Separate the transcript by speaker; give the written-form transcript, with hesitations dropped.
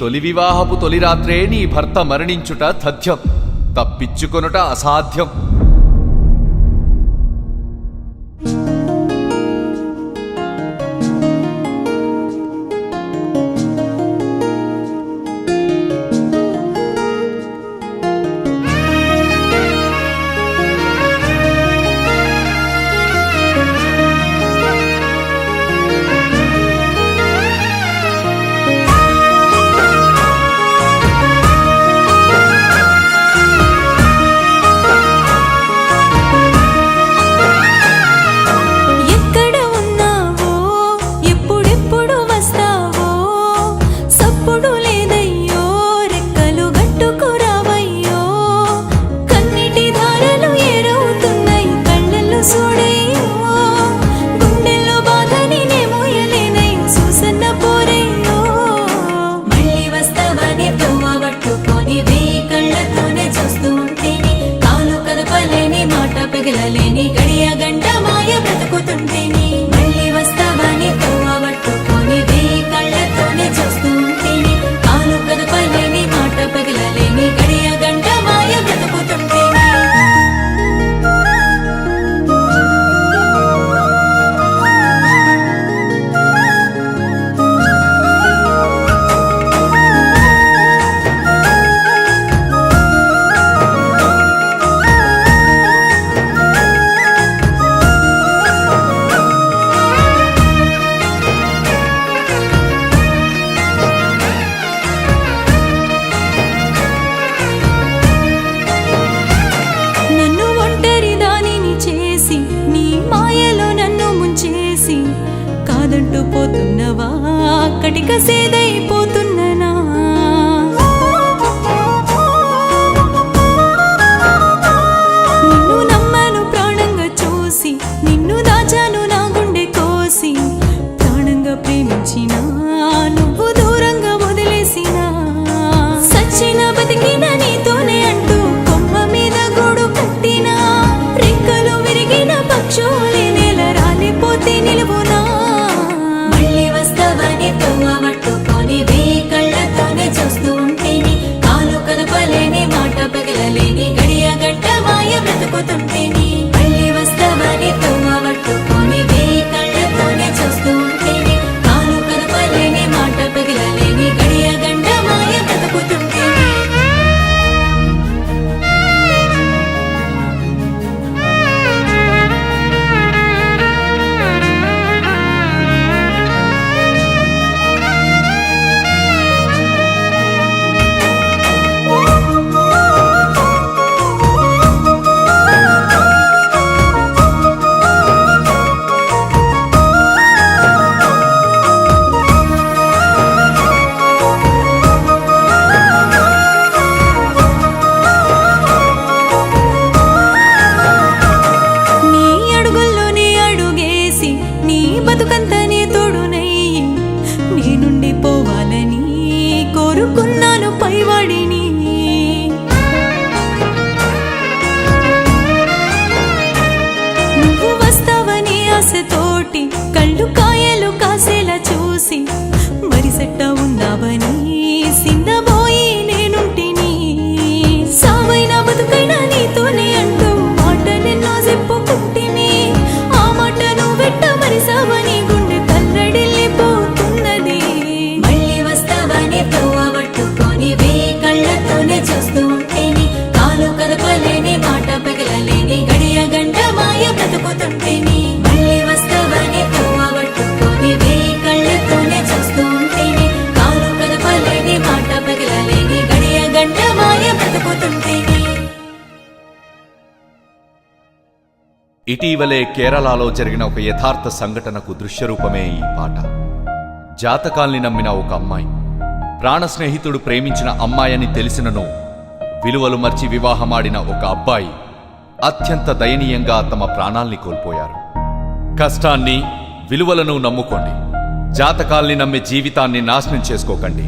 Speaker 1: తొలి వివాహపు తొలి రాత్రే నీ భర్త మరణించుట తథ్యం, తప్పించుకొనుట అసాధ్యం. కటిక సేదైపోతున్ననా నిన్ను నమ్మను ప్రాణంగా చూసి, నిన్ను దాచాను నా గుండె కోసి, ప్రాణంగా ప్రేమించినా నువ్వు దూరంగా వదిలేసినా, సచ్చిన బతికిన నీతోనే అంటూ కొమ్మ మీద గూడు కట్టినా, రెక్కలు విరిగిన పక్షులే నేల రాలిపోతే నిలువునా, పట్టుకొని కళ్ళతోనే చూస్తూ ఉంటేని, కాలు కదపలేని మాట పగలలేని, గడియ గంట మాయ బ్రతుకుతుంటేని, మళ్ళీ వస్తావని తొమ్మ పట్టుకొని కళ్ళతోనే చూస్తూ ఉంటేని, కాలు కదపలేని మాట పగలలేని, గడియ గంట మాయ బ్రతుకుతుంటేని. తోటి కళ్ళు కాయలు కాసేలా చూసి, మరిసెట్ట ఉన్నావని సిన్నబోయి నేనుంటిని, సావైనా బతుకైనా నీతోనే అంటూ మాటలెన్నో చెప్పుకుంటిని, ఆ మాటను వెంట మరిసావని గుండె కల్లడిల్లిపోతున్నది, మళ్ళీ వస్తావని తోవ పట్టుకొని కళ్ళతోనే చూస్తూ ఉంటేని, కాలు కదపలేని మాట పగలలేని, గడియ గంట మాయ బ్రతుకుతుంటేని, ఇటీవలే కేరళలో జరిగిన ఒక యథార్థ సంఘటనకు దృశ్యరూపమే ఈ పాట. జాతకాల్ని నమ్మిన ఒక అమ్మాయి, ప్రాణ స్నేహితుడు ప్రేమించిన అమ్మాయని తెలిసినను విలువలు మర్చి వివాహమాడిన ఒక అబ్బాయి అత్యంత దయనీయంగా తమ ప్రాణాల్ని కోల్పోయారు. కష్టాన్ని, విలువలను నమ్ముకోండి, జాతకాల్ని నమ్మే జీవితాన్ని నాశనం చేసుకోకండి.